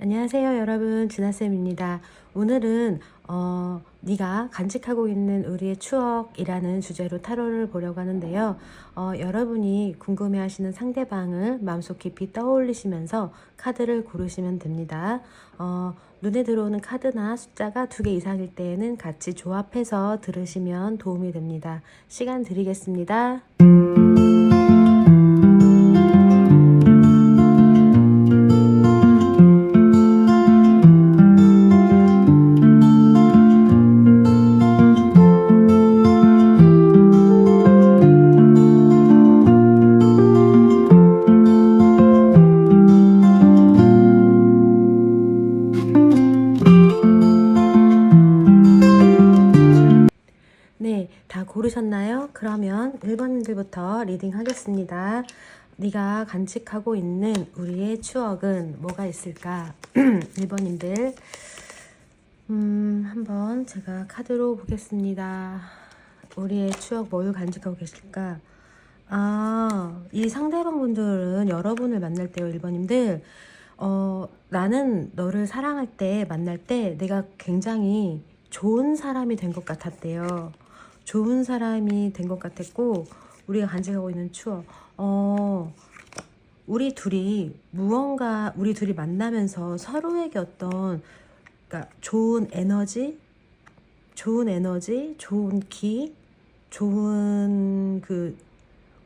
안녕하세요 여러분, 진아쌤입니다. 오늘은 네가 간직하고 있는 우리의 추억이라는 주제로 타로를 보려고 하는데요. 여러분이 궁금해하시는 상대방을 마음속 깊이 떠올리시면서 카드를 고르시면 됩니다. 눈에 들어오는 카드나 숫자가 2개 이상일 때에는 같이 조합해서 들으시면 도움이 됩니다. 시간 드리겠습니다. 네, 다 고르셨나요? 그러면 1번들부터 리딩 하겠습니다. 네가 간직하고 있는 우리의 추억은 뭐가 있을까? 1번님들 한번 제가 카드로 보겠습니다. 우리의 추억 뭘 간직하고 계실까? 이 상대방 분들은 여러분을 만날 때요, 1번님들 나는 너를 사랑할 때, 만날 때 내가 굉장히 좋은 사람이 된 것 같았대요. 좋은 사람이 된 것 같았고, 우리가 간직하고 있는 추억. 우리 둘이 만나면서 서로에게 어떤, 그러니까 좋은 에너지, 좋은 기, 좋은 그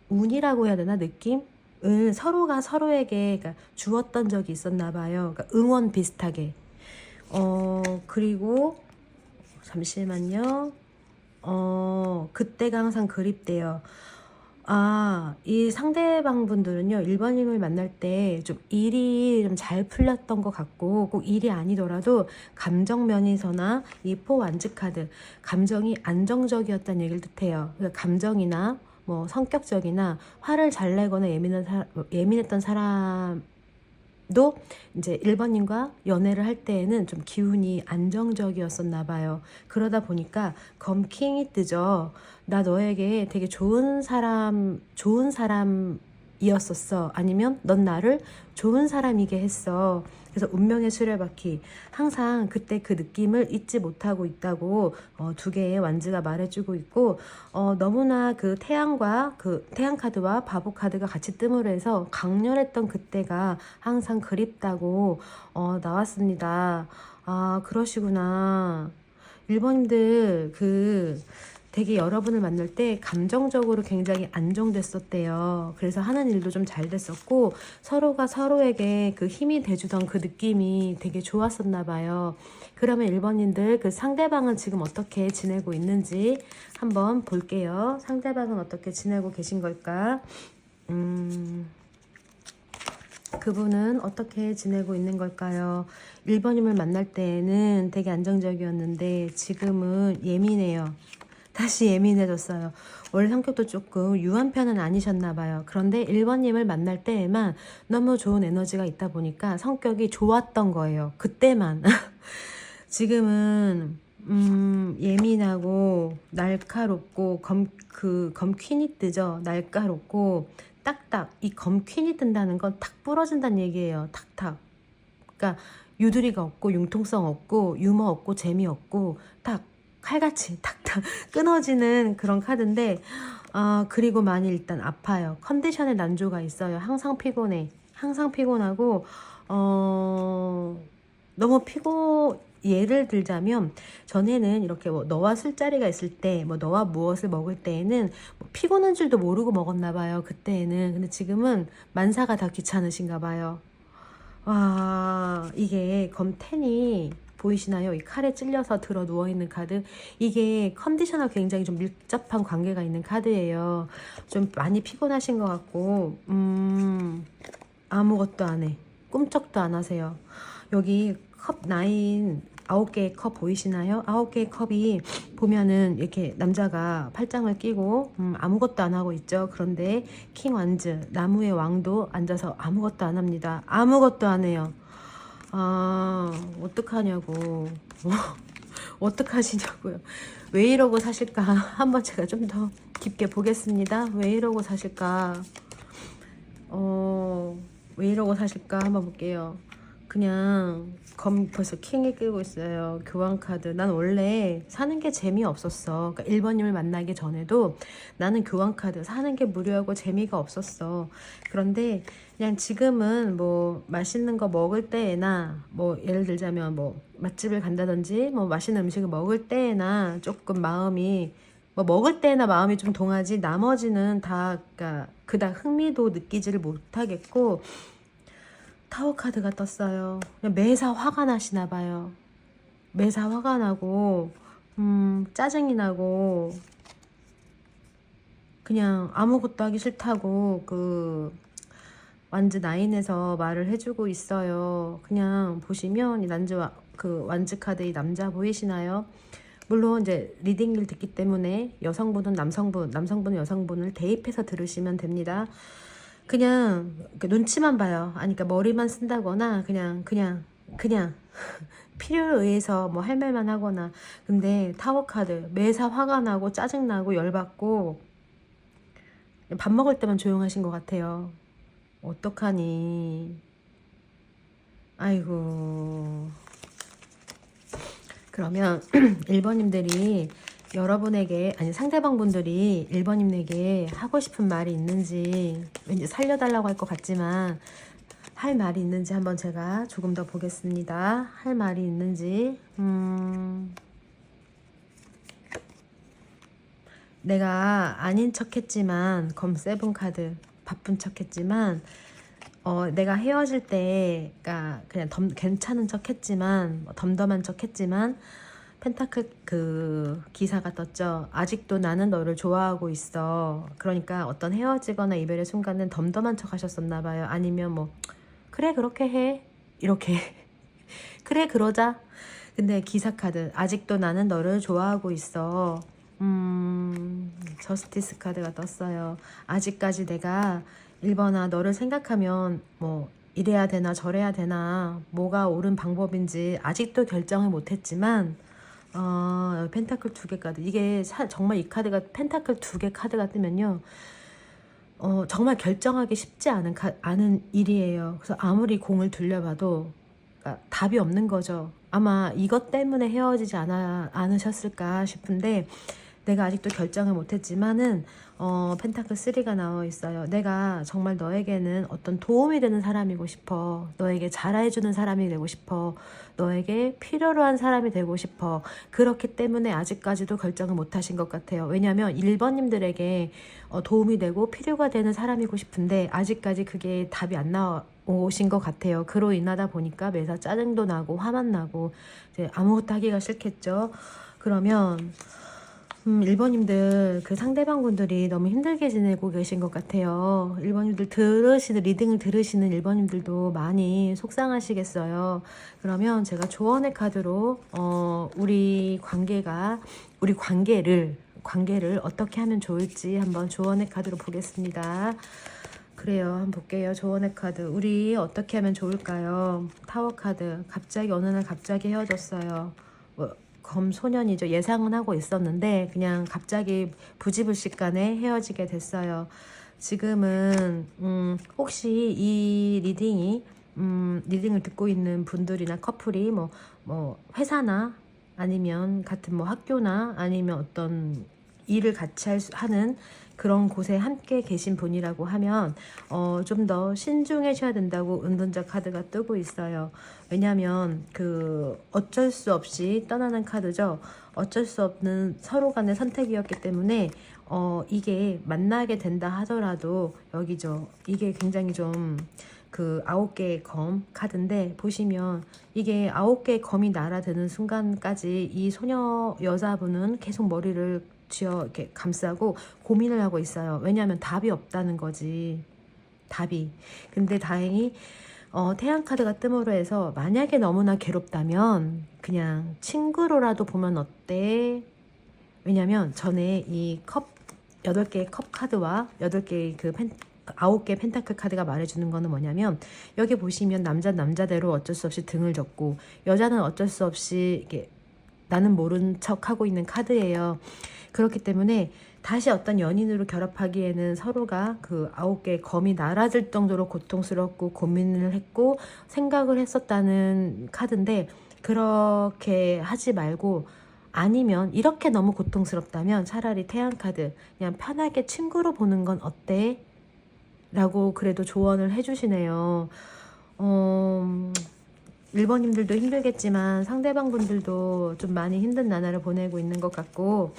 운이라고 해야 되나, 느낌을 서로가 서로에게 그러니까 주었던 적이 있었나 봐요. 그러니까 응원 비슷하게. 그리고 잠시만요. 그때가 항상 그립대요. 이 상대방 분들은요, 1번님을 만날 때 좀 일이 좀 잘 풀렸던 것 같고, 꼭 일이 아니더라도 감정 면에서나 이 포완즈 카드, 감정이 안정적이었다는 얘기를 뜻해요. 그러니까 감정이나 뭐 성격적이나 화를 잘 내거나 예민했던 사람도 이제 1번님과 연애를 할 때에는 좀 기운이 안정적이었었나 봐요. 그러다 보니까 검킹이 뜨죠. 나 너에게 되게 좋은 사람이었었어. 아니면 넌 나를 좋은 사람이게 했어. 그래서 운명의 수레바퀴, 항상 그때 그 느낌을 잊지 못하고 있다고 2개의 완즈가 말해주고 있고, 너무나 그 태양 카드와 바보 카드가 같이 뜸으로 해서 강렬했던 그때가 항상 그립다고 나왔습니다. 그러시구나. 1번님들 되게 여러분을 만날 때 감정적으로 굉장히 안정됐었대요. 그래서 하는 일도 좀 잘 됐었고, 서로가 서로에게 그 힘이 돼주던 그 느낌이 되게 좋았었나 봐요. 그러면 1번님들 그 상대방은 지금 어떻게 지내고 있는지 한번 볼게요. 상대방은 어떻게 지내고 계신 걸까? 그분은 어떻게 지내고 있는 걸까요? 1번님을 만날 때에는 되게 안정적이었는데 지금은 예민해요. 다시 예민해졌어요. 원래 성격도 조금 유한 편은 아니셨나 봐요. 그런데 1번님을 만날 때에만 너무 좋은 에너지가 있다 보니까 성격이 좋았던 거예요. 그때만. 지금은 예민하고 날카롭고 검퀸이 뜨죠. 날카롭고 딱딱. 이 검퀸이 뜬다는 건 탁 부러진다는 얘기예요. 탁탁. 그러니까 유두리가 없고 융통성 없고 유머 없고 재미없고 딱 칼같이 탁탁 끊어지는 그런 카드인데, 그리고 많이 일단 아파요. 컨디션에 난조가 있어요. 항상 피곤해. 항상 피곤하고 너무 예를 들자면, 전에는 이렇게 뭐 너와 술자리가 있을 때, 뭐 너와 무엇을 먹을 때에는 뭐 피곤한 줄도 모르고 먹었나 봐요. 그때에는. 근데 지금은 만사가 다 귀찮으신가 봐요. 와, 이게 검텐이 보이시나요? 이 칼에 찔려서 들어 누워있는 카드. 이게 컨디셔널 굉장히 좀 밀접한 관계가 있는 카드예요. 좀 많이 피곤하신 것 같고, 아무것도 안 해. 꿈쩍도 안 하세요. 여기 컵 9, 9개의 컵 보이시나요? 9개의 컵이 보면은 이렇게 남자가 팔짱을 끼고 아무것도 안 하고 있죠. 그런데 킹 완즈, 나무의 왕도 앉아서 아무것도 안 합니다. 아무것도 안 해요. 어떡하냐고. 어떡하시냐고요. 왜 이러고 사실까? 한번 제가 좀 더 깊게 보겠습니다. 왜 이러고 사실까? 왜 이러고 사실까? 한번 볼게요. 그냥 벌써 킹이 끄고 있어요. 교환카드. 난 원래 사는 게 재미없었어. 그러니까 1번님을 만나기 전에도 나는 교환카드 사는 게 무료하고 재미가 없었어. 그런데 그냥 지금은 뭐 맛있는 거 먹을 때에나 뭐 예를 들자면 뭐 맛집을 간다든지 뭐 맛있는 음식을 먹을 때에나 조금 마음이 뭐 먹을 때나 마음이 좀 동하지 나머지는 다 그러니까 그닥 흥미도 느끼지를 못하겠고 타워 카드가 떴어요. 매사 화가 나시나 봐요. 매사 화가 나고 짜증이 나고 그냥 아무것도 하기 싫다고 그 완즈 나인에서 말을 해주고 있어요. 그냥 보시면 이 그 완즈 카드 이 남자 보이시나요? 물론 이제 리딩을 듣기 때문에 여성분은 남성분은 여성분을 대입해서 들으시면 됩니다. 그냥 눈치만 봐요. 아니 그러니까 머리만 쓴다거나 그냥 필요에 의해서 뭐 할 말만 하거나. 근데 타워 카드 매사 화가 나고 짜증나고 열받고 밥 먹을 때만 조용하신 것 같아요. 어떡하니. 아이고. 그러면 1번님들이 여러분에게 아니 상대방 분들이 1번님에게 하고 싶은 말이 있는지 왠지 살려달라고 할 것 같지만 할 말이 있는지 한번 제가 조금 더 보겠습니다. 할 말이 있는지 내가 아닌 척 했지만 검7 카드 바쁜 척 했지만 내가 헤어질 때 그냥 괜찮은 척 했지만 덤덤한 척 했지만 펜타클 그 기사가 떴죠. 아직도 나는 너를 좋아하고 있어. 그러니까 어떤 헤어지거나 이별의 순간은 덤덤한 척 하셨었나 봐요. 아니면 뭐 그래 그렇게 해 이렇게 그래 그러자. 근데 기사 카드 아직도 나는 너를 좋아하고 있어. 저스티스 카드가 떴어요. 아직까지 내가 1번아 너를 생각하면 뭐 이래야 되나 저래야 되나 뭐가 옳은 방법인지 아직도 결정을 못했지만 펜타클 2개 카드 이게 정말 이 카드가 펜타클 2개 카드가 뜨면요 정말 결정하기 쉽지 않은 일이에요. 그래서 아무리 공을 돌려봐도 그러니까 답이 없는 거죠. 아마 이것 때문에 헤어지지 않으셨을까 싶은데 내가 아직도 결정을 못했지만은 펜타클 3가 나와 있어요. 내가 정말 너에게는 어떤 도움이 되는 사람이고 싶어. 너에게 잘해주는 사람이 되고 싶어. 너에게 필요로 한 사람이 되고 싶어. 그렇기 때문에 아직까지도 결정을 못하신 것 같아요. 왜냐하면 1번님들에게 도움이 되고 필요가 되는 사람이고 싶은데 아직까지 그게 답이 안 나오신 것 같아요. 그로 인하다 보니까 매사 짜증도 나고 화만 나고 이제 아무것도 하기가 싫겠죠. 그러면 1번님들 그 상대방 분들이 너무 힘들게 지내고 계신 것 같아요. 1번님들 리딩을 들으시는 1번님들도 많이 속상하시겠어요. 그러면 제가 조언의 카드로 우리 관계를 어떻게 하면 좋을지 한번 조언의 카드로 보겠습니다. 그래요. 한번 볼게요. 조언의 카드. 우리 어떻게 하면 좋을까요? 타워 카드. 갑자기 어느 날 갑자기 헤어졌어요. 검소년이죠. 예상은 하고 있었는데 그냥 갑자기 부지불식간에 헤어지게 됐어요. 지금은 혹시 이 리딩을 듣고 있는 분들이나 커플이 뭐 회사나 아니면 같은 뭐 학교나 아니면 어떤 일을 같이 하는 그런 곳에 함께 계신 분이라고 하면 좀 더 신중해셔야 된다고 은둔자 카드가 뜨고 있어요. 왜냐하면 그 어쩔 수 없이 떠나는 카드죠. 어쩔 수 없는 서로 간의 선택이었기 때문에 이게 만나게 된다 하더라도 여기죠. 이게 굉장히 좀 그 9개의 검 카드인데 보시면 이게 9개의 검이 날아드는 순간까지 이 소녀 여자분은 계속 머리를 이렇게 감싸고 고민을 하고 있어요. 왜냐하면 답이 없다는 거지. 답이. 근데 다행히 태양 카드가 뜸으로 해서 만약에 너무나 괴롭다면 그냥 친구로라도 보면 어때? 왜냐면 전에 이 8개의 컵 카드와 8개의 9개 펜타클 카드가 말해주는 거는 뭐냐면 여기 보시면 남자대로 어쩔 수 없이 등을 졌고 여자는 어쩔 수 없이 이렇게 나는 모른 척 하고 있는 카드예요. 그렇기 때문에 다시 어떤 연인으로 결합하기에는 서로가 그 9개의 검이 날아질 정도로 고통스럽고 고민을 했고 생각을 했었다는 카드인데, 그렇게 하지 말고, 아니면 이렇게 너무 고통스럽다면 차라리 태양 카드 그냥 편하게 친구로 보는 건 어때? 라고 그래도 조언을 해주시네요. 1번님들도 힘들겠지만 상대방 분들도 좀 많이 힘든 나날을 보내고 있는 것 같고,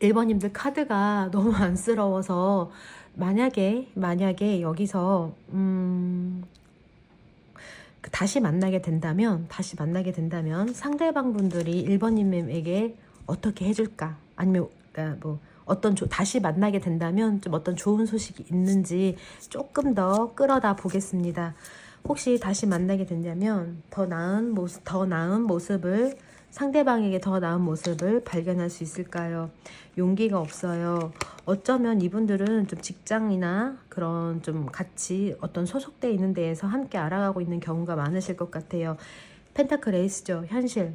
1번님들 카드가 너무 안쓰러워서 만약에 여기서 다시 만나게 된다면 상대방 분들이 1번님에게 어떻게 해줄까, 아니면 그러니까 뭐 어떤 다시 만나게 된다면 좀 어떤 좋은 소식이 있는지 조금 더 끌어다 보겠습니다. 혹시 다시 만나게 된다면 더 나은 모습을, 상대방에게 더 나은 모습을 발견할 수 있을까요? 용기가 없어요. 어쩌면 이분들은 좀 직장이나 그런 좀 같이 어떤 소속돼 있는 데에서 함께 알아가고 있는 경우가 많으실 것 같아요. 펜타클 에이스죠.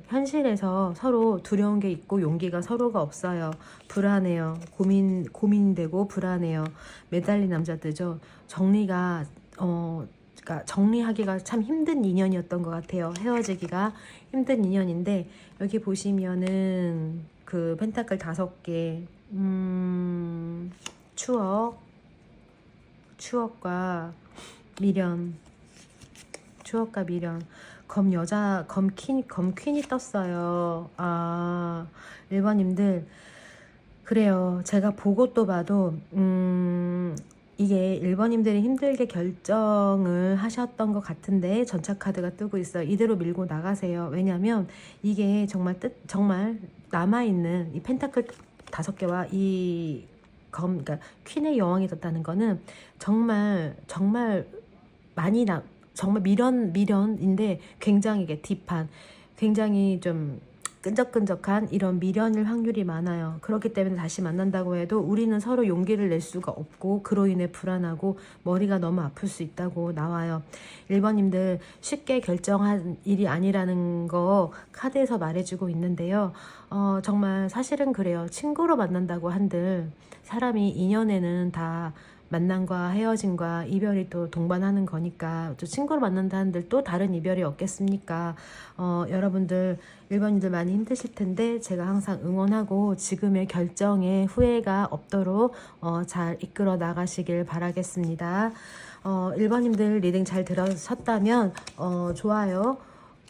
현실에서 서로 두려운 게 있고 용기가 서로가 없어요. 불안해요. 고민되고 불안해요. 매달린 남자들죠. 그러니까 정리하기가 참 힘든 인연이었던 것 같아요. 헤어지기가 힘든 인연인데, 여기 보시면은 그 펜타클 5개, 추억과 미련, 검퀸이 떴어요. 1번님들, 그래요. 제가 보고 또 봐도 이게 1번님들이 힘들게 결정을 하셨던 것 같은데 전차 카드가 뜨고 있어요. 이대로 밀고 나가세요. 왜냐면 이게 정말 남아있는 이 펜타클 5개와 이 그러니까 퀸의 여왕이 떴다는 거는 정말 정말 미련인데 굉장히 이게 딥한, 굉장히 좀 끈적끈적한 이런 미련일 확률이 많아요. 그렇기 때문에 다시 만난다고 해도 우리는 서로 용기를 낼 수가 없고 그로 인해 불안하고 머리가 너무 아플 수 있다고 나와요. 1번님들 쉽게 결정한 일이 아니라는 거 카드에서 말해주고 있는데요. 정말 사실은 그래요. 친구로 만난다고 한들 사람이 인연에는 다 만남과 헤어짐과 이별이 또 동반하는 거니까, 또 친구로 만난다 한들 또 다른 이별이 없겠습니까? 여러분들 1번님들 많이 힘드실 텐데 제가 항상 응원하고 지금의 결정에 후회가 없도록 잘 이끌어 나가시길 바라겠습니다. 1번님들 리딩 잘 들으셨다면 좋아요,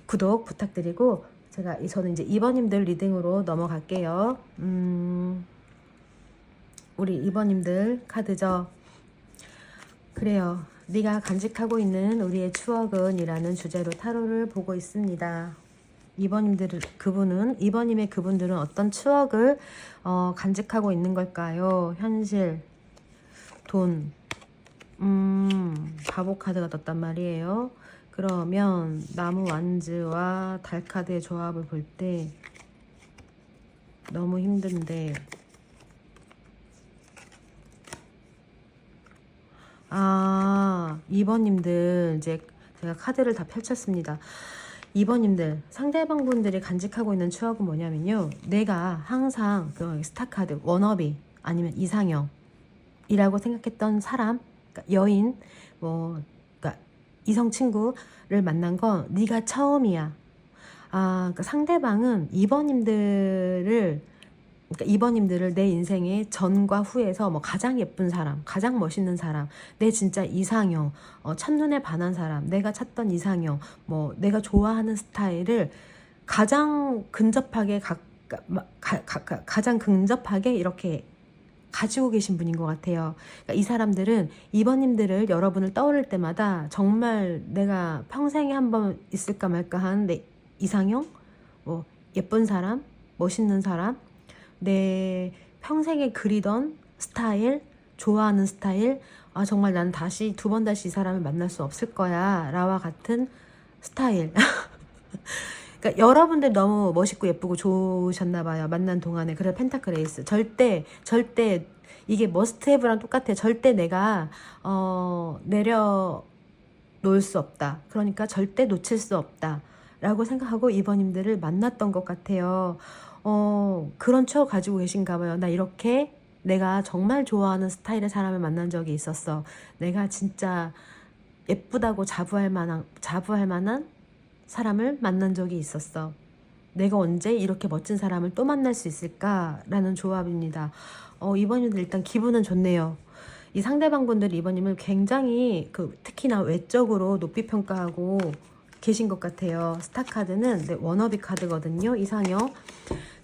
구독 부탁드리고, 저는 이제 2번님들 리딩으로 넘어갈게요. 우리 2번님들 카드죠. 그래요. 네가 간직하고 있는 우리의 추억은 이라는 주제로 타로를 보고 있습니다. 2번님의 그분들은 어떤 추억을 간직하고 있는 걸까요? 현실, 돈, 바보 카드가 떴단 말이에요. 그러면 나무 완즈와 달 카드의 조합을 볼 때 너무 힘든데, 2번님들 이제 제가 카드를 다 펼쳤습니다. 2번님들 상대방 분들이 간직하고 있는 추억은 뭐냐면요, 내가 항상 그 스타카드 워너비 아니면 이상형이라고 생각했던 사람, 그러니까 여인, 그러니까 이성 친구를 만난 건 네가 처음이야. 그러니까 상대방은 2번님들을 내 인생의 전과 후에서 가장 예쁜 사람, 가장 멋있는 사람, 내 진짜 이상형, 첫눈에 반한 사람, 내가 찾던 이상형, 내가 좋아하는 스타일을 가장 근접하게 이렇게 가지고 계신 분인 것 같아요. 그러니까 이 사람들은 2번님들을, 여러분을 떠올릴 때마다 정말 내가 평생에 한번 있을까 말까 한 내 이상형, 예쁜 사람, 멋있는 사람, 내 평생에 그리던 스타일, 좋아하는 스타일, 정말 난 두 번 다시 이 사람을 만날 수 없을 거야 라와 같은 스타일. 그러니까 여러분들 너무 멋있고 예쁘고 좋으셨나 봐요, 만난 동안에. 그래서 펜타클 에이스 절대 이게 머스트 헤브랑 똑같아. 절대 내가 내려놓을 수 없다, 그러니까 절대 놓칠 수 없다 라고 생각하고 2번님들을 만났던 것 같아요. 그런 추억 가지고 계신가 봐요. 나 이렇게 내가 정말 좋아하는 스타일의 사람을 만난 적이 있었어. 내가 진짜 예쁘다고 자부할 만한 사람을 만난 적이 있었어. 내가 언제 이렇게 멋진 사람을 또 만날 수 있을까라는 조합입니다. 이번님들 일단 기분은 좋네요. 이 상대방 분들이 이번님을 굉장히 특히나 외적으로 높이 평가하고 계신 것 같아요. 스타카드는 네, 워너비 카드거든요. 이상형.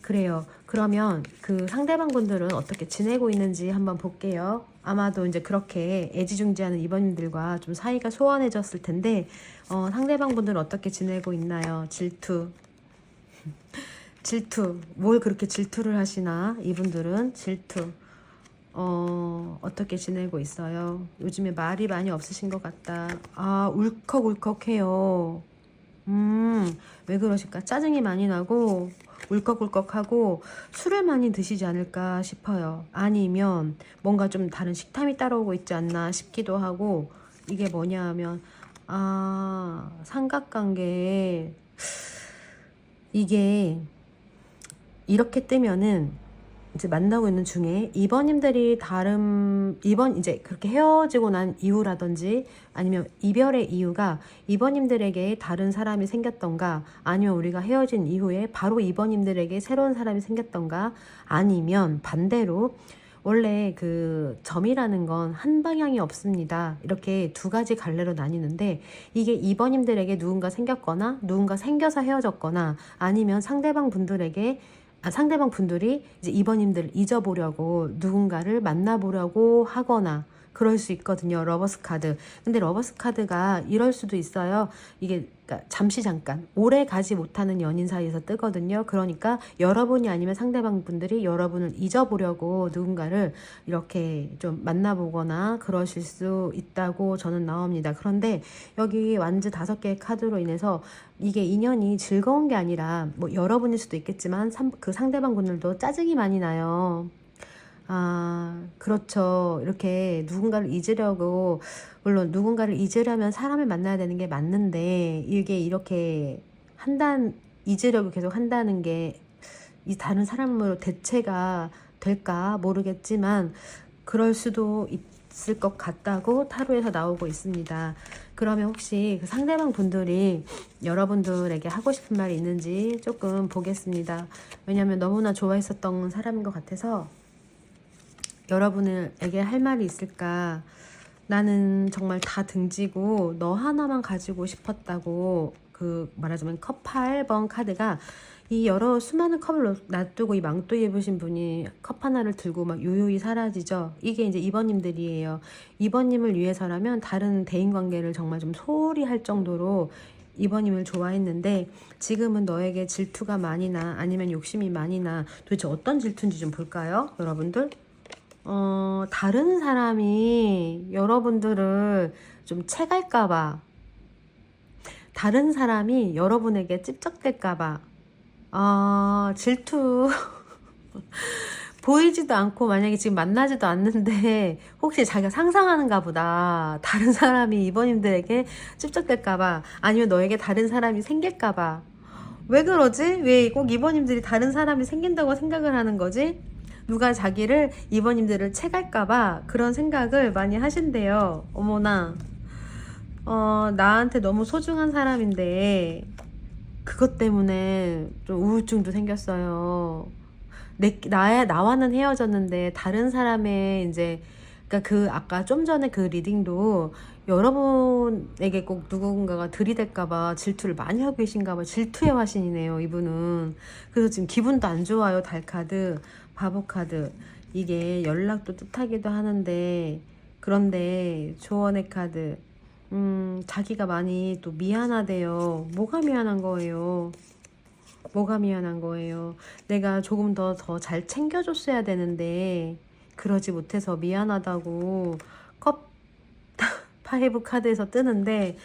그래요. 그러면 그 상대방 분들은 어떻게 지내고 있는지 한번 볼게요. 아마도 이제 그렇게 애지중지하는 이번님들과 좀 사이가 소원해졌을 텐데, 상대방 분들은 어떻게 지내고 있나요? 질투. 질투. 뭘 그렇게 질투를 하시나? 이분들은 질투. 어떻게 지내고 있어요? 요즘에 말이 많이 없으신 것 같다. 아, 울컥울컥해요. 왜 그러실까? 짜증이 많이 나고 울컥울컥하고 술을 많이 드시지 않을까 싶어요. 아니면 뭔가 좀 다른 식탐이 따라오고 있지 않나 싶기도 하고, 이게 뭐냐 하면 삼각관계에 이게 이렇게 뜨면은 이제 만나고 있는 중에 이번님들이 이번 이제 그렇게 헤어지고 난 이유라든지 아니면 이별의 이유가 이번님들에게 다른 사람이 생겼던가, 아니면 우리가 헤어진 이후에 바로 이번님들에게 새로운 사람이 생겼던가, 아니면 반대로 원래 그 점이라는 건 한 방향이 없습니다. 이렇게 두 가지 갈래로 나뉘는데, 이게 이번님들에게 누군가 생겼거나 누군가 생겨서 헤어졌거나, 아니면 상대방 분들이 이제 이번님들을 잊어보려고 누군가를 만나보려고 하거나 그럴 수 있거든요. 러버스 카드. 근데 러버스 카드가 이럴 수도 있어요. 이게 그러니까 잠깐 오래 가지 못하는 연인 사이에서 뜨거든요. 그러니까 여러분이 아니면 상대방 분들이 여러분을 잊어보려고 누군가를 이렇게 좀 만나보거나 그러실 수 있다고 저는 나옵니다. 그런데 여기 완즈 5개의 카드로 인해서 이게 인연이 즐거운 게 아니라, 뭐 여러분일 수도 있겠지만 그 상대방 분들도 짜증이 많이 나요. 그렇죠. 이렇게 누군가를 잊으려고, 물론 누군가를 잊으려면 사람을 만나야 되는 게 맞는데, 이게 이렇게 잊으려고 계속 한다는 게 이 다른 사람으로 대체가 될까 모르겠지만, 그럴 수도 있을 것 같다고 타로에서 나오고 있습니다. 그러면 혹시 그 상대방 분들이 여러분들에게 하고 싶은 말이 있는지 조금 보겠습니다. 왜냐하면 너무나 좋아했었던 사람인 것 같아서 여러분에게 할 말이 있을까? 나는 정말 다 등지고 너 하나만 가지고 싶었다고, 말하자면 컵 8번 카드가 이 여러 수많은 컵을 놔두고 이 망토 입으신 분이 컵 하나를 들고 막 요요히 사라지죠. 이게 이제 2번님들이에요. 2번님을 위해서라면 다른 대인관계를 정말 좀 소홀히 할 정도로 2번님을 좋아했는데, 지금은 너에게 질투가 많이 나, 아니면 욕심이 많이 나. 도대체 어떤 질투인지 좀 볼까요, 여러분들? 다른 사람이 여러분들을 좀 채갈까봐, 다른 사람이 여러분에게 찝적댈까봐, 질투. 보이지도 않고 만약에 지금 만나지도 않는데 혹시 자기가 상상하는가 보다. 다른 사람이 이번님들에게 찝적댈까봐, 아니면 너에게 다른 사람이 생길까봐. 왜 그러지? 왜 꼭 이번님들이 다른 사람이 생긴다고 생각을 하는 거지? 누가 자기를 이번님들을 채갈까봐 그런 생각을 많이 하신대요. 어머나. 나한테 너무 소중한 사람인데 그것 때문에 좀 우울증도 생겼어요. 나와는 헤어졌는데 다른 사람의 이제, 그러니까 아까 좀 전에 그 리딩도 여러분에게 꼭 누군가가 들이댈까봐 질투를 많이 하고 계신가봐. 질투의 화신이네요, 이분은. 그래서 지금 기분도 안 좋아요. 달카드, 바보카드. 이게 연락도 뜻하기도 하는데, 그런데 조언의 카드. 자기가 많이 또 미안하대요. 뭐가 미안한 거예요? 뭐가 미안한 거예요? 내가 조금 더 잘 챙겨줬어야 되는데 그러지 못해서 미안하다고 컵 파이브 카드에서 뜨는데,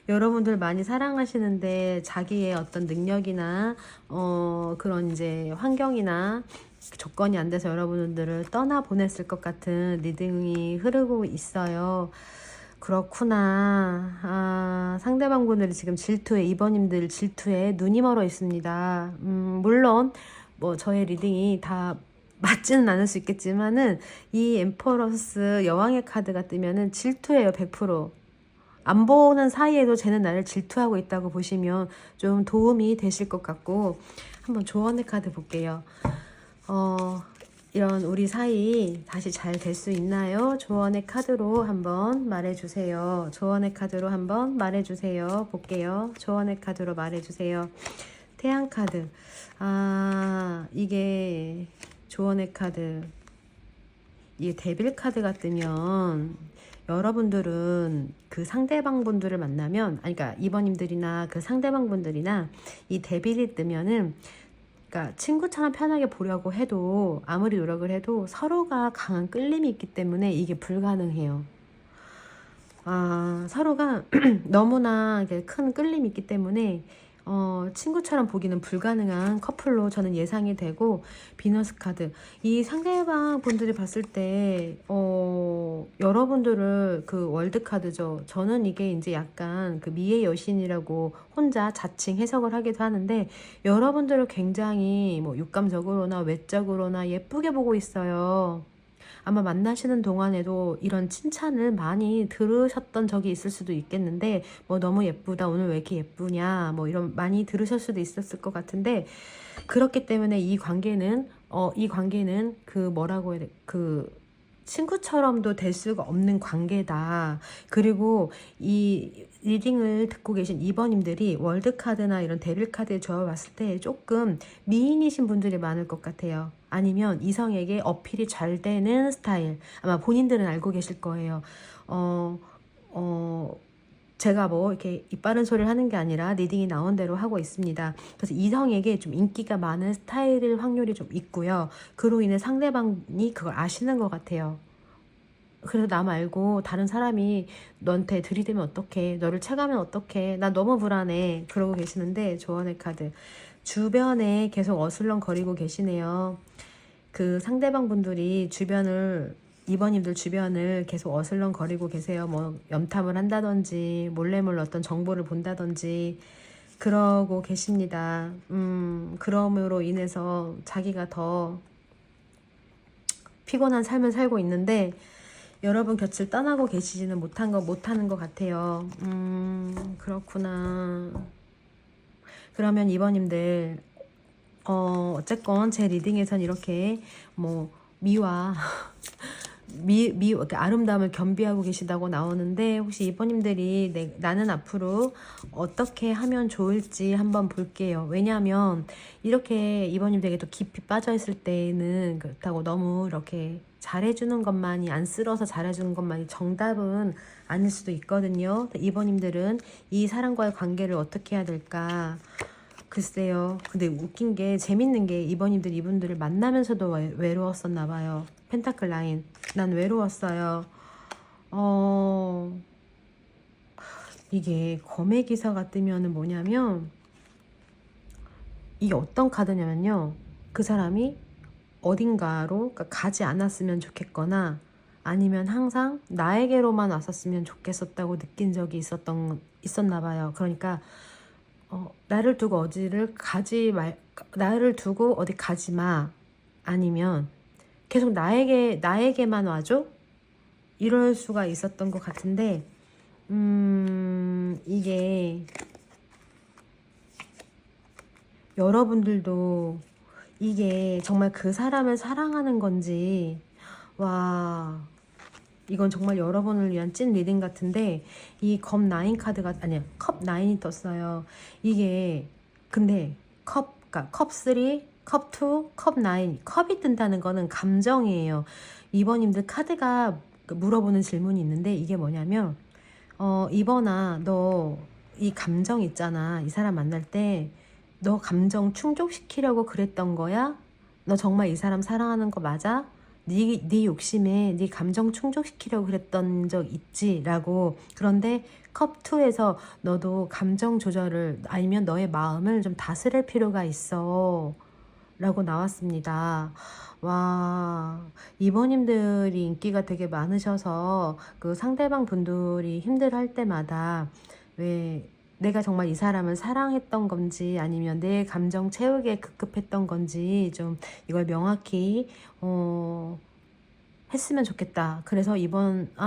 여러분들 많이 사랑하시는데 자기의 어떤 능력이나 그런 이제 환경이나 조건이 안 돼서 여러분들을 떠나보냈을 것 같은 리딩이 흐르고 있어요. 그렇구나. 상대방 분들이 지금 질투에, 2번님들 질투에 눈이 멀어 있습니다. 물론 뭐 저의 리딩이 다 맞지는 않을 수 있겠지만은 이 엠퍼러스 여왕의 카드가 뜨면은 질투예요, 100%. 안 보는 사이에도 쟤는 나를 질투하고 있다고 보시면 좀 도움이 되실 것 같고, 한번 조언의 카드 볼게요. 이런 우리 사이 다시 잘 될 수 있나요? 조언의 카드로 한번 말해주세요. 조언의 카드로 한번 말해주세요. 볼게요. 조언의 카드로 말해주세요. 태양 카드. 이게 조언의 카드. 이게 데빌 카드가 뜨면 여러분들은 그 상대방 분들을 만나면, 그러니까 2번님들이나 그 상대방 분들이나 이 데빌이 뜨면은, 그러니까 친구처럼 편하게 보려고 해도 아무리 노력을 해도 서로가 강한 끌림이 있기 때문에 이게 불가능해요. 서로가 너무나 큰 끌림이 있기 때문에 친구처럼 보기는 불가능한 커플로 저는 예상이 되고, 비너스 카드. 이 상대방 분들이 봤을 때, 여러분들을 그 월드 카드죠. 저는 이게 이제 약간 그 미의 여신이라고 혼자 자칭 해석을 하기도 하는데, 여러분들을 굉장히 뭐 육감적으로나 외적으로나 예쁘게 보고 있어요. 아마 만나시는 동안에도 이런 칭찬을 많이 들으셨던 적이 있을 수도 있겠는데, 뭐 너무 예쁘다, 오늘 왜 이렇게 예쁘냐, 뭐 이런 많이 들으실 수도 있었을 것 같은데, 그렇기 때문에 이 관계는 그 뭐라고 해야 돼, 그 친구처럼도 될 수가 없는 관계다. 그리고 이 리딩을 듣고 계신 2번님들이 월드카드나 이런 데빌카드에 적어봤을 때 조금 미인이신 분들이 많을 것 같아요. 아니면 이성에게 어필이 잘 되는 스타일. 아마 본인들은 알고 계실 거예요. 어, 어, 제가 뭐 이렇게 입 바른 소리를 하는 게 아니라 리딩이 나온 대로 하고 있습니다. 그래서 이성에게 좀 인기가 많은 스타일일 확률이 좀 있고요. 그로 인해 상대방이 그걸 아시는 것 같아요. 그래서 나 말고 다른 사람이 너한테 들이대면 어떡해, 너를 채가면 어떡해, 나 너무 불안해, 그러고 계시는데, 조언의 카드. 주변에 계속 어슬렁거리고 계시네요. 그 상대방 분들이 2번님들 주변을 계속 어슬렁거리고 계세요. 뭐 염탐을 한다든지 몰래몰래 어떤 정보를 본다든지 그러고 계십니다. 그럼으로 인해서 자기가 더 피곤한 삶을 살고 있는데, 여러분 곁을 떠나고 계시지는 못하는 것 같아요. 그렇구나. 그러면 2번님들, 어쨌건 제 리딩에선 이렇게 뭐 미와 이렇게 아름다움을 겸비하고 계시다고 나오는데, 혹시 2번님들이 나는 앞으로 어떻게 하면 좋을지 한번 볼게요. 왜냐하면 이렇게 2번님들에게 또 깊이 빠져 있을 때는 그렇다고 너무 이렇게 잘해주는 것만이, 안 쓸어서 잘해주는 것만이 정답은 아닐 수도 있거든요. 2번님들은 이 사람과의 관계를 어떻게 해야 될까? 글쎄요. 근데 웃긴 게, 재밌는 게, 이분들을 만나면서도 외로웠었나 봐요. 펜타클 라인. 난 외로웠어요. 이게 검의 기사가 뜨면은 뭐냐면, 이게 어떤 카드냐면요. 그 사람이 어딘가로, 그러니까 가지 않았으면 좋겠거나, 아니면 항상 나에게로만 왔었으면 좋겠었다고 느낀 적이 있었나 봐요. 그러니까 나를 두고 나를 두고 어디 가지 마. 아니면 계속 나에게만 와줘? 이럴 수가 있었던 것 같은데, 이게 여러분들도 이게 정말 그 사람을 사랑하는 건지, 와, 이건 정말 여러분을 위한 찐 리딩 같은데, 이 컵 9 카드가, 아니야, 컵 9이 떴어요. 이게, 근데 그러니까 컵 3, 컵 2, 컵 9, 컵이 뜬다는 거는 감정이에요. 2번님들 카드가 물어보는 질문이 있는데, 이게 뭐냐면, 2번아, 너 이 감정 있잖아. 이 사람 만날 때 너 감정 충족시키려고 그랬던 거야? 너 정말 이 사람 사랑하는 거 맞아? 네 욕심에 네 감정 충족시키려고 그랬던 적 있지? 라고. 그런데 컵2에서 너도 감정 조절을, 아니면 너의 마음을 좀 다스릴 필요가 있어 라고 나왔습니다. 와, 이번님들이 인기가 되게 많으셔서 그 상대방 분들이 힘들어할 때마다 왜 내가 정말 이 사람을 사랑했던 건지 아니면 내 감정 채우기에 급급했던 건지 좀 이걸 명확히 했으면 좋겠다. 그래서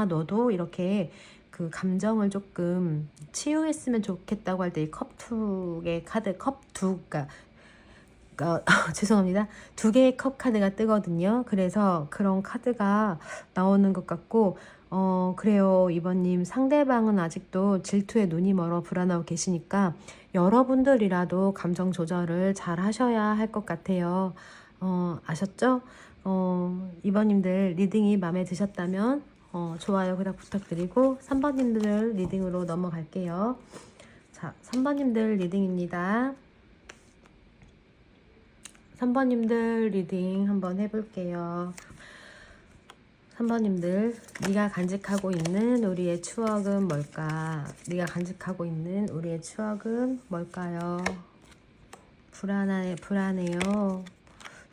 너도 이렇게 그 감정을 조금 치유했으면 좋겠다고 할 때 이 컵2의 카드, 컵2가 죄송합니다. 2개의 컵 카드가 뜨거든요. 그래서 그런 카드가 나오는 것 같고, 그래요. 이번님, 상대방은 아직도 질투에 눈이 멀어 불안하고 계시니까 여러분들이라도 감정 조절을 잘 하셔야 할 것 같아요. 아셨죠? 이번님들 리딩이 마음에 드셨다면, 좋아요, 구독 부탁드리고, 3번님들 리딩으로 넘어갈게요. 자, 3번님들 리딩입니다. 3번님들 리딩 한번 해볼게요. 3번님들, 네가 간직하고 있는 우리의 추억은 뭘까? 네가 간직하고 있는 우리의 추억은 뭘까요? 불안해요.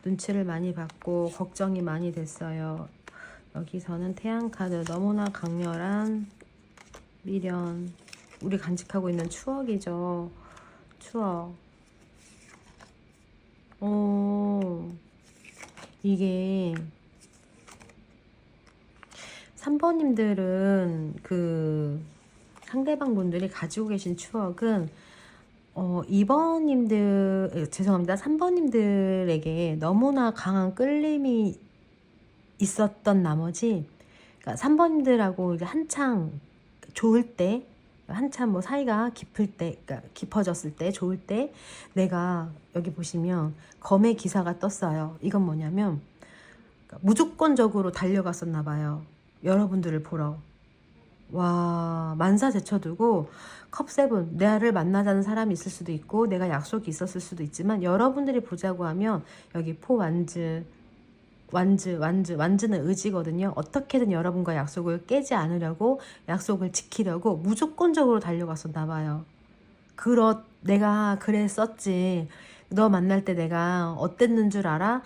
눈치를 많이 받고 걱정이 많이 됐어요. 여기서는 태양 카드, 너무나 강렬한 미련. 우리 간직하고 있는 추억이죠. 추억. 이게 3번님들은 그 상대방 분들이 가지고 계신 추억은 2번님들 죄송합니다. 3번님들에게 너무나 강한 끌림이 있었던 나머지, 그러니까 3번님들하고 이제 한창 좋을 때, 한참 뭐 사이가 깊을 때, 그러니까 깊어졌을 때, 좋을 때, 내가 여기 보시면 검의 기사가 떴어요. 이건 뭐냐면 그러니까 무조건적으로 달려갔었나 봐요. 여러분들을 보러. 와, 만사제쳐두고 컵7, 나를 만나자는 사람이 있을 수도 있고 내가 약속이 있었을 수도 있지만 여러분들이 보자고 하면 여기 완즈는 의지거든요. 어떻게든 여러분과 약속을 깨지 않으려고, 약속을 지키려고 무조건적으로 달려갔었나 봐요. 내가 그랬었지. 너 만날 때 내가 어땠는 줄 알아?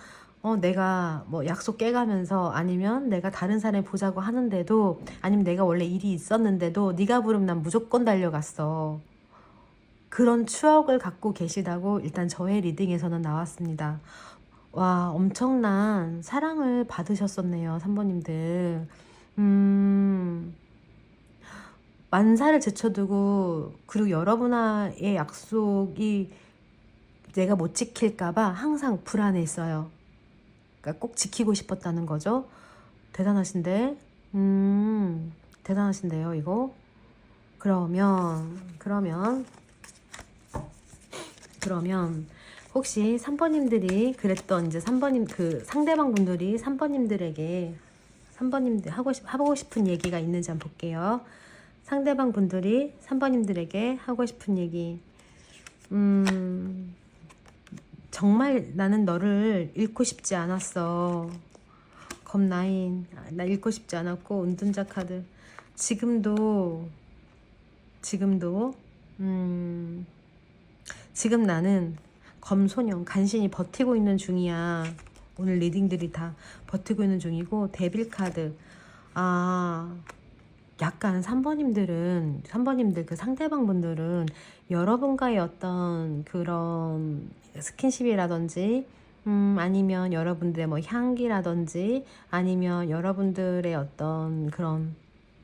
내가 뭐 약속 깨가면서, 아니면 내가 다른 사람 보자고 하는데도, 아니면 내가 원래 일이 있었는데도 네가 부르면 난 무조건 달려갔어. 그런 추억을 갖고 계시다고 일단 저의 리딩에서는 나왔습니다. 와, 엄청난 사랑을 받으셨었네요, 3번님들. 만사를 제쳐두고, 그리고 여러분과의 약속이 내가 못 지킬까봐 항상 불안했어요. 그러니까 꼭 지키고 싶었다는 거죠. 대단하신데, 대단하신데요, 이거. 그러면 혹시 3번님들이 그랬던, 이제 3번님, 그 상대방 분들이 3번님들에게, 3번님들 하고 싶은 얘기가 있는지 한번 볼게요. 상대방 분들이 3번님들에게 하고 싶은 얘기. 정말 나는 너를 잃고 싶지 않았어. 검9. 나 잃고 싶지 않았고, 은둔자 카드. 지금 나는 검소년 간신히 버티고 있는 중이야. 오늘 리딩들이 다 버티고 있는 중이고, 데빌 카드. 약간 3번님들, 그 상대방 분들은 여러분과의 어떤 그런 스킨십이라든지, 아니면 여러분들의 뭐 향기라든지, 아니면 여러분들의 어떤 그런,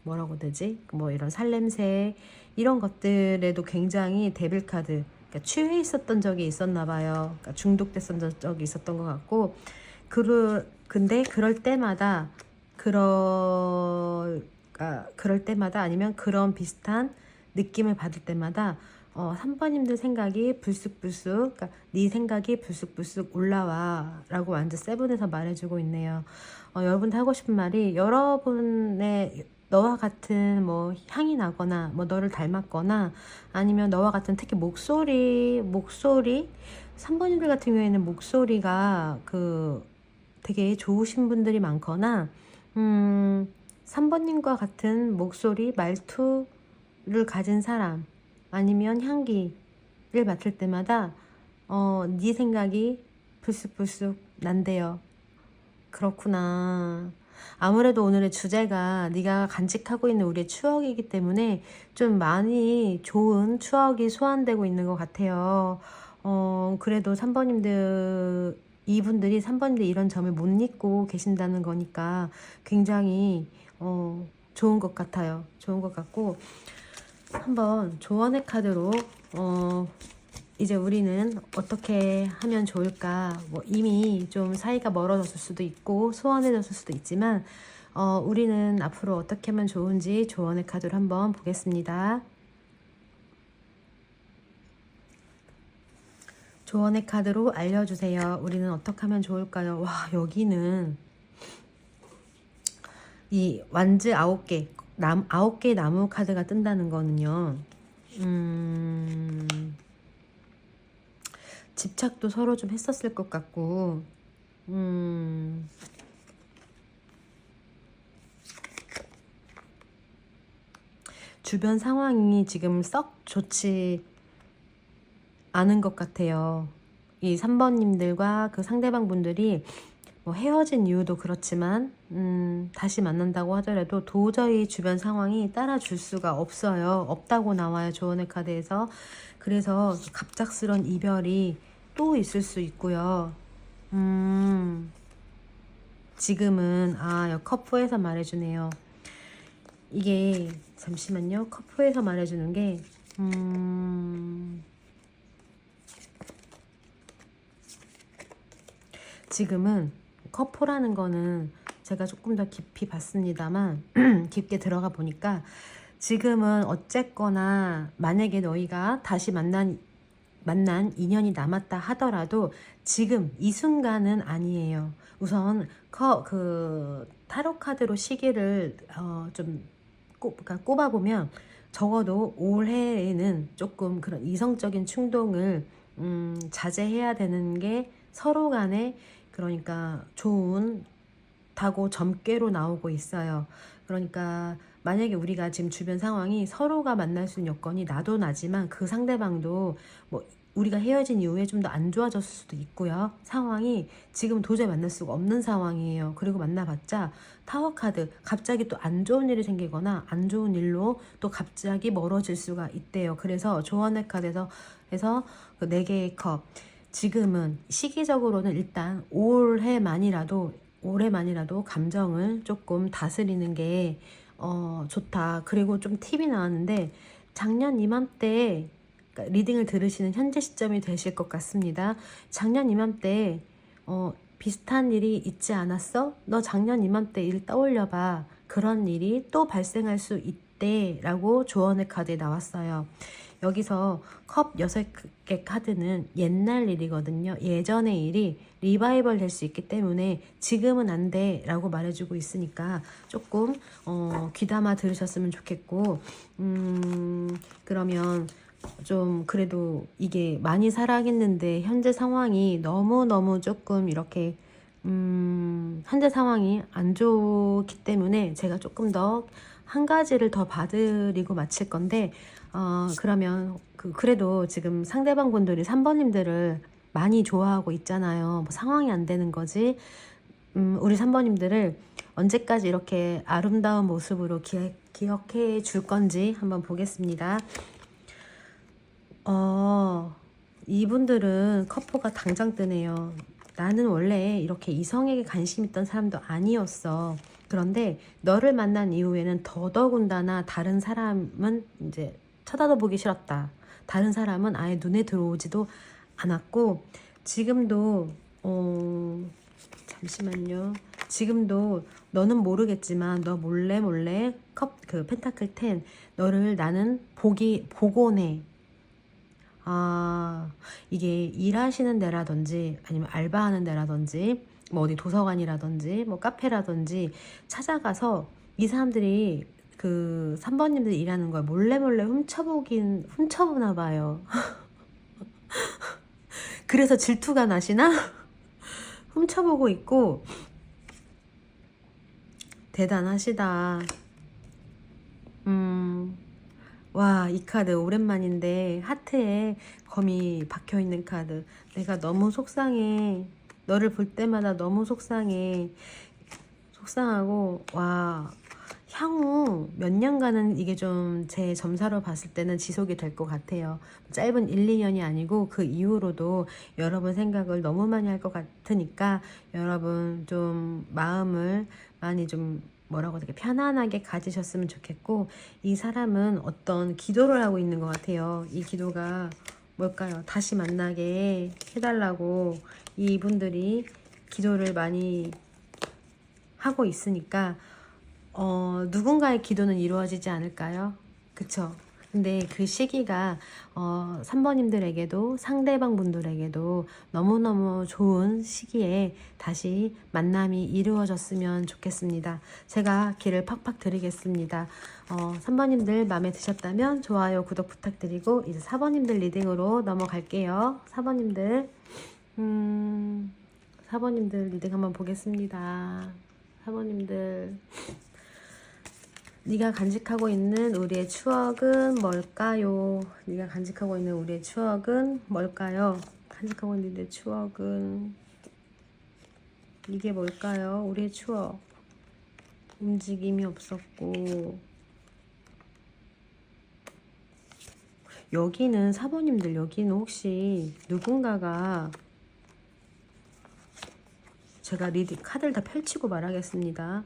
뭐라고 되지? 뭐 이런 살냄새, 이런 것들에도 굉장히 데빌 카드, 그러니까 취해 있었던 적이 있었나 봐요. 그러니까 중독됐었던 적이 있었던 것 같고, 근데 그럴 때마다 아니면 그런 비슷한 느낌을 받을 때마다 3번님들 생각이 불쑥불쑥, 그러니까 네 생각이 불쑥불쑥 올라와 라고 완전 세븐에서 말해주고 있네요. 여러분들 하고 싶은 말이, 여러분의 너와 같은 뭐 향이 나거나 뭐 너를 닮았거나, 아니면 너와 같은 특히 목소리 3번님들 같은 경우에는 목소리가 되게 좋으신 분들이 많거나, 3번님과 같은 목소리, 말투를 가진 사람, 아니면 향기를 맡을 때마다 네 생각이 불쑥불쑥 난대요. 그렇구나. 아무래도 오늘의 주제가 네가 간직하고 있는 우리의 추억이기 때문에 좀 많이 좋은 추억이 소환되고 있는 것 같아요. 그래도 3번님들, 이분들이 3번님들 이런 점을 못 잊고 계신다는 거니까 굉장히 좋은 것 같아요. 좋은 것 같고, 한번 조언의 카드로 이제 우리는 어떻게 하면 좋을까? 뭐 이미 좀 사이가 멀어졌을 수도 있고 소원해졌을 수도 있지만 우리는 앞으로 어떻게 하면 좋은지 조언의 카드로 한번 보겠습니다. 조언의 카드로 알려주세요. 우리는 어떻게 하면 좋을까요? 와, 여기는 이 완즈 9개, 9개의 나무 카드가 뜬다는 거는요. 집착도 서로 좀 했었을 것 같고, 주변 상황이 지금 썩 좋지 않은 것 같아요. 이 3번님들과 그 상대방 분들이 뭐 헤어진 이유도 그렇지만 다시 만난다고 하더라도 도저히 주변 상황이 따라줄 수가 없어요. 없다고 나와요. 조언의 카드에서. 그래서 갑작스런 이별이 또 있을 수 있고요. 지금은 커프에서 말해주네요. 이게 잠시만요. 커프에서 말해주는 게 지금은 커프라는 거는 제가 조금 더 깊이 봤습니다만 깊게 들어가 보니까 지금은 어쨌거나 만약에 너희가 다시 만난 인연이 남았다 하더라도 지금 이 순간은 아니에요. 우선 그 타로 카드로 시기를 좀 그러니까 꼽아보면 적어도 올해에는 조금 그런 이성적인 충동을 자제해야 되는 게 서로 간에 그러니까 좋다고 점괘로 나오고 있어요. 그러니까 만약에 우리가 지금 주변 상황이 서로가 만날 수 있는 여건이 나도 나지만 그 상대방도 뭐 우리가 헤어진 이후에 좀 더 안 좋아졌을 수도 있고요. 상황이 지금 도저히 만날 수가 없는 상황이에요. 그리고 만나봤자 타워 카드 갑자기 또 안 좋은 일이 생기거나 안 좋은 일로 또 갑자기 멀어질 수가 있대요. 그래서 조언의 카드에서 해서 그 4개의 컵 지금은 시기적으로는 일단 올해만이라도 감정을 조금 다스리는 게 좋다. 그리고 좀 팁이 나왔는데 작년 이맘때 그러니까 리딩을 들으시는 현재 시점이 되실 것 같습니다. 작년 이맘때 비슷한 일이 있지 않았어? 너 작년 이맘때 일 떠올려봐. 그런 일이 또 발생할 수 있대 라고 조언의 카드에 나왔어요. 여기서 컵 6개 카드는 옛날 일이거든요. 예전의 일이 리바이벌 될 수 있기 때문에 지금은 안 돼 라고 말해주고 있으니까 조금 귀담아 들으셨으면 좋겠고 그러면 좀 그래도 이게 많이 사랑했는데 현재 상황이 너무너무 조금 이렇게 현재 상황이 안 좋기 때문에 제가 조금 더 한 가지를 더 봐드리고 마칠 건데 그러면 그래도 지금 상대방 분들이 3번님들을 많이 좋아하고 있잖아요. 뭐 상황이 안 되는 거지. 우리 3번님들을 언제까지 이렇게 아름다운 모습으로 기억해 줄 건지 한번 보겠습니다. 이분들은 커프가 당장 뜨네요. 나는 원래 이렇게 이성에게 관심 있던 사람도 아니었어. 그런데 너를 만난 이후에는 더더군다나 다른 사람은 이제 쳐다도 보기 싫었다. 다른 사람은 아예 눈에 들어오지도 않았고 지금도 잠시만요. 지금도 너는 모르겠지만 너 몰래 그 펜타클 10 너를 나는 보곤 해. 이게 일하시는 데라든지 아니면 알바하는 데라든지 뭐 어디 도서관이라든지 뭐 카페라든지 찾아가서 이 사람들이 그 3번님들 일하는 걸 몰래 훔쳐보나 봐요. 그래서 질투가 나시나? 훔쳐보고 있고 대단하시다. 와, 이 카드 오랜만인데 하트에 검이 박혀있는 카드. 내가 너무 속상해. 너를 볼 때마다 너무 속상해. 속상하고, 와, 향후 몇 년간은 이게 좀 제 점사로 봤을 때는 지속이 될 것 같아요. 짧은 1, 2년이 아니고 그 이후로도 여러분 생각을 너무 많이 할 것 같으니까 여러분 좀 마음을 많이 좀 뭐라고 되게 편안하게 가지셨으면 좋겠고, 이 사람은 어떤 기도를 하고 있는 것 같아요. 이 기도가 뭘까요? 다시 만나게 해달라고 이분들이 기도를 많이 하고 있으니까 누군가의 기도는 이루어지지 않을까요? 그쵸? 근데 그 시기가 3번님들에게도 상대방 분들에게도 너무너무 좋은 시기에 다시 만남이 이루어졌으면 좋겠습니다. 제가 길을 팍팍 드리겠습니다. 3번님들 마음에 드셨다면 좋아요, 구독 부탁드리고 이제 4번님들 리딩으로 넘어갈게요. 4번님들 4번님들 리딩 한번 보겠습니다. 4번님들, 네가 간직하고 있는 우리의 추억은 뭘까요? 네가 간직하고 있는 우리의 추억은 뭘까요? 간직하고 있는 우리의 추억은 이게 뭘까요? 우리의 추억. 움직임이 없었고, 여기는 4번님들, 여기는 혹시 누군가가, 제가 리딩 카드를 다 펼치고 말하겠습니다.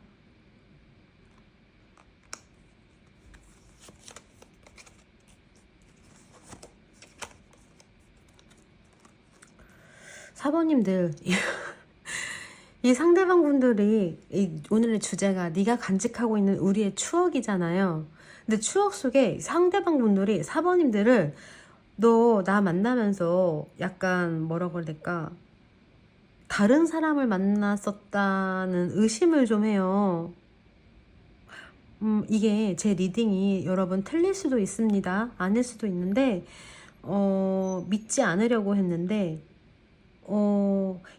사번님들, 이 상대방 분들이 오늘의 주제가 네가 간직하고 있는 우리의 추억이잖아요. 근데 추억 속에 상대방 분들이 4번님들을 너 나 만나면서 약간 뭐라고 해야 될까, 다른 사람을 만났었다는 의심을 좀 해요. 이게 제 리딩이 여러분 틀릴 수도 있습니다. 아닐 수도 있는데 믿지 않으려고 했는데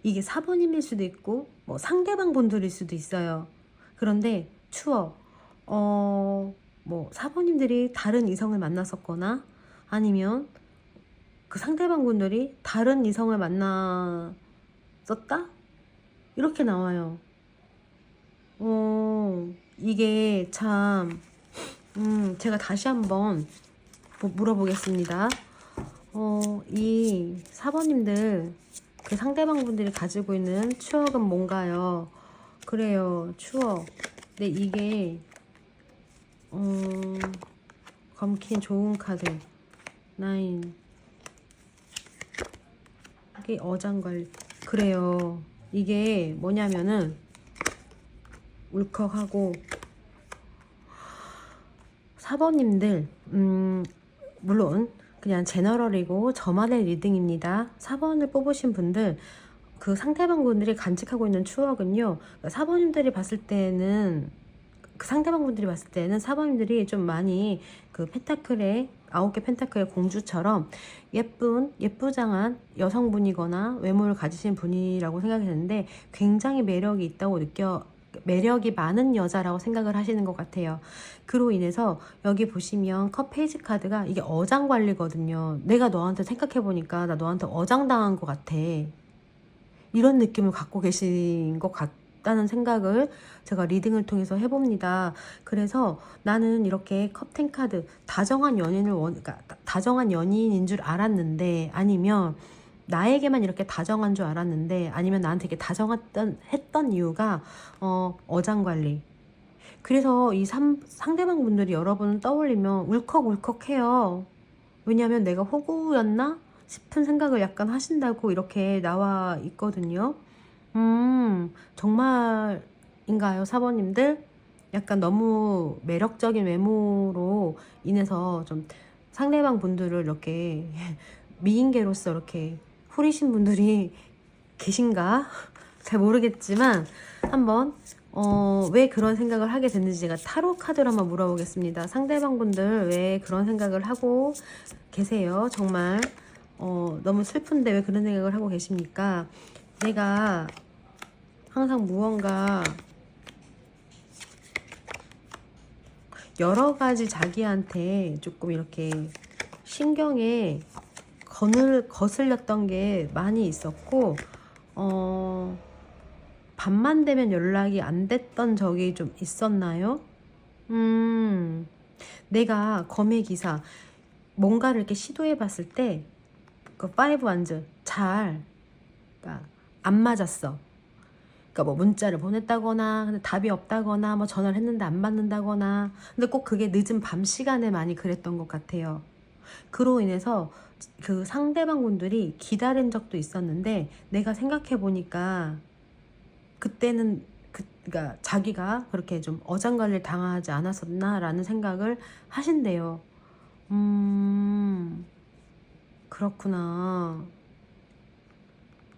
이게 4번님일 수도 있고 뭐 상대방 분들일 수도 있어요. 그런데 추억, 뭐 4번님들이 다른 이성을 만났었거나 아니면 그 상대방 분들이 다른 이성을 만났었다? 이렇게 나와요. 이게 참, 제가 다시 한번 물어보겠습니다. 이 4번님들, 그 상대방 분들이 가지고 있는 추억은 뭔가요? 그래요, 추억. 근데 이게, 검킨 좋은 카드. 9. 이게 어장관리. 그래요. 이게 뭐냐면은, 울컥하고, 4번님들, 물론, 그냥 제너럴이고 저만의 리딩입니다. 4번을 뽑으신 분들, 그 상대방 분들이 간직하고 있는 추억은요, 4번님들이 봤을 때는, 그 상대방 분들이 봤을 때는 4번님들이 좀 많이 그 펜타클의 9개 펜타클의 공주처럼 예쁘장한 여성분이거나 외모를 가지신 분이라고 생각했는데 굉장히 매력이 많은 여자라고 생각을 하시는 것 같아요. 그로 인해서 여기 보시면 컵 페이지 카드가 이게 어장관리거든요. 내가 너한테 생각해보니까 나 너한테 어장당한 것 같아. 이런 느낌을 갖고 계신 것 같다는 생각을 제가 리딩을 통해서 해봅니다. 그래서 나는 이렇게 컵10 카드 다정한 그러니까 다정한 연인인 줄 알았는데, 아니면 나에게만 이렇게 다정한 줄 알았는데, 아니면 나한테 이렇게 했던 이유가 어장관리. 그래서 이 상대방 분들이 여러분을 떠올리면 울컥울컥해요. 왜냐하면 내가 호구였나 싶은 생각을 약간 하신다고 이렇게 나와 있거든요. 정말인가요, 4번님들? 약간 너무 매력적인 외모로 인해서 좀 상대방 분들을 이렇게 미인계로서 이렇게 후리신 분들이 계신가? 잘 모르겠지만 한번 왜 그런 생각을 하게 됐는지 제가 타로 카드로 한번 물어보겠습니다. 상대방 분들 왜 그런 생각을 하고 계세요? 정말 너무 슬픈데 왜 그런 생각을 하고 계십니까? 내가 항상 무언가 여러 가지 자기한테 조금 이렇게 신경에 거슬렸던 게 많이 있었고, 밤만 되면 연락이 안 됐던 적이 좀 있었나요? 내가 검의 기사 뭔가를 이렇게 시도해 봤을 때 그 파이브 완즈 잘, 그러니까 안 맞았어. 그러니까 뭐 문자를 보냈다거나 근데 답이 없다거나 뭐 전화를 했는데 안 받는다거나, 근데 꼭 그게 늦은 밤 시간에 많이 그랬던 것 같아요. 그로 인해서 그 상대방 분들이 기다린 적도 있었는데, 내가 생각해 보니까 그때는 그러니까 자기가 그렇게 좀 어장관리를 당하지 않았었나라는 생각을 하신대요. 그렇구나.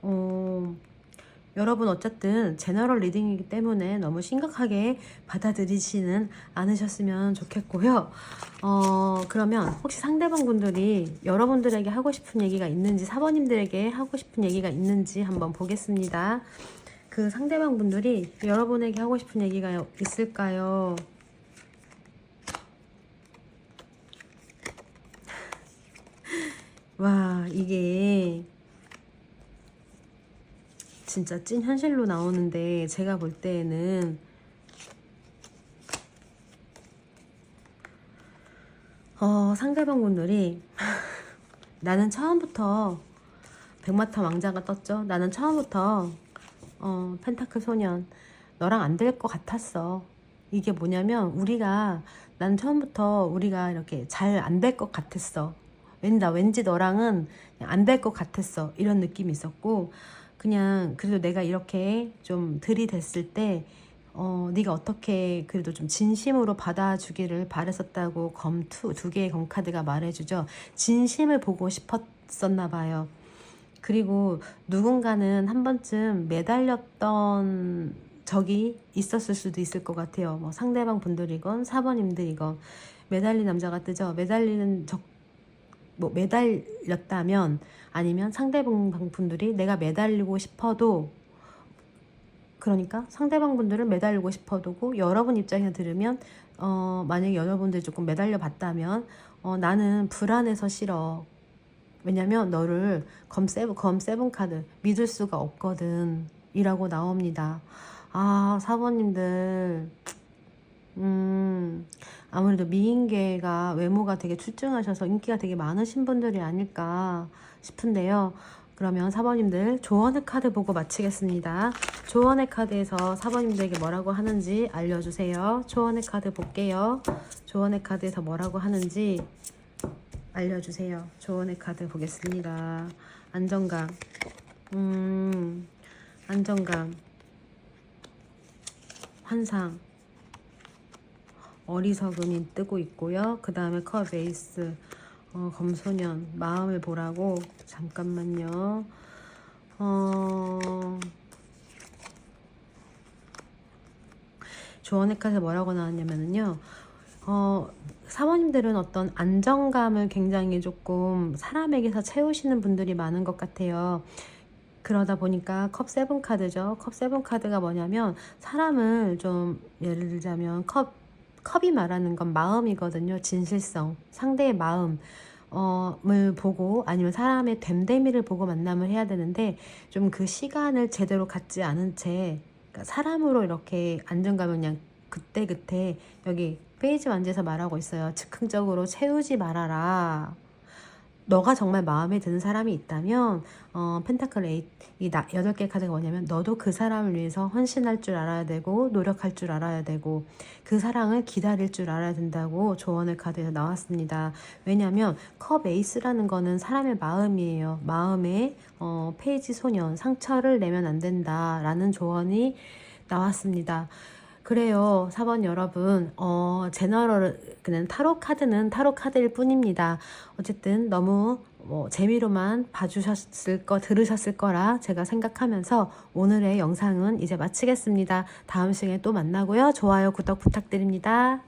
어, 여러분 어쨌든 제너럴 리딩이기 때문에 너무 심각하게 받아들이지는 않으셨으면 좋겠고요. 그러면 혹시 상대방 분들이 여러분들에게 하고 싶은 얘기가 있는지, 사번님들에게 하고 싶은 얘기가 있는지 한번 보겠습니다. 그 상대방 분들이 여러분에게 하고 싶은 얘기가 있을까요? 와, 이게 진짜 찐 현실로 나오는데, 제가 볼 때에는 상대방 분들이 나는 처음부터 백마탄 왕자가 떴죠. 나는 처음부터 펜타클 소년 너랑 안 될 것 같았어. 이게 뭐냐면, 난 처음부터 우리가 이렇게 잘 안 될 것 같았어. 왠지 너랑은 안 될 것 같았어. 이런 느낌이 있었고, 그냥 그래도 내가 이렇게 좀 들이댔을 때 네가 어떻게 그래도 좀 진심으로 받아주기를 바랬었다고 두 개의 검 카드가 말해주죠. 진심을 보고 싶었었나 봐요. 그리고 누군가는 한 번쯤 매달렸던 적이 있었을 수도 있을 것 같아요. 뭐 상대방 분들이건 사번님들이건 매달린 남자가 뜨죠. 매달렸다면, 아니면 상대방 분들이 내가 매달리고 싶어도, 그러니까 상대방 분들은 매달리고 싶어도 여러분 입장에서 들으면 만약에 여러분들이 조금 매달려 봤다면 나는 불안해서 싫어. 왜냐면 너를 검 세븐 카드 믿을 수가 없거든 이라고 나옵니다. 사번님들 아무래도 미인계가 외모가 되게 출중하셔서 인기가 되게 많으신 분들이 아닐까 싶은데요. 그러면 사번님들 조언의 카드 보고 마치겠습니다. 조언의 카드에서 사번님들에게 뭐라고 하는지 알려주세요. 조언의 카드 볼게요. 조언의 카드에서 뭐라고 하는지 알려주세요. 조언의 카드 보겠습니다. 안정감, 안정감, 환상, 어리석음이 뜨고 있고요. 그 다음에 컵 에이스, 검소년, 마음을 보라고. 잠깐만요. 조언의 카드 뭐라고 나왔냐면요. 사모님들은 어떤 안정감을 굉장히 조금 사람에게서 채우시는 분들이 많은 것 같아요. 그러다 보니까 컵 세븐 카드죠. 컵 세븐 카드가 뭐냐면, 사람을 좀 예를 들자면 컵이 말하는 건 마음이거든요. 진실성, 상대의 마음을 보고, 아니면 사람의 됨됨이를 보고 만남을 해야 되는데, 좀 그 시간을 제대로 갖지 않은 채, 그러니까 사람으로 이렇게 안정감을 그냥 그때 여기 페이지 완지에서 말하고 있어요. 즉흥적으로 채우지 말아라. 너가 정말 마음에 드는 사람이 있다면 펜타클 8, 이 8개 카드가 뭐냐면, 너도 그 사람을 위해서 헌신할 줄 알아야 되고 노력할 줄 알아야 되고 그 사랑을 기다릴 줄 알아야 된다고 조언의 카드에서 나왔습니다. 왜냐하면 컵 에이스라는 거는 사람의 마음이에요. 마음에 페이지 소년, 상처를 내면 안 된다라는 조언이 나왔습니다. 그래요, 사번 여러분. 그냥 타로 카드는 타로 카드일 뿐입니다. 어쨌든 너무 재미로만 들으셨을 거라 제가 생각하면서 오늘의 영상은 이제 마치겠습니다. 다음 시간에 또 만나고요. 좋아요, 구독 부탁드립니다.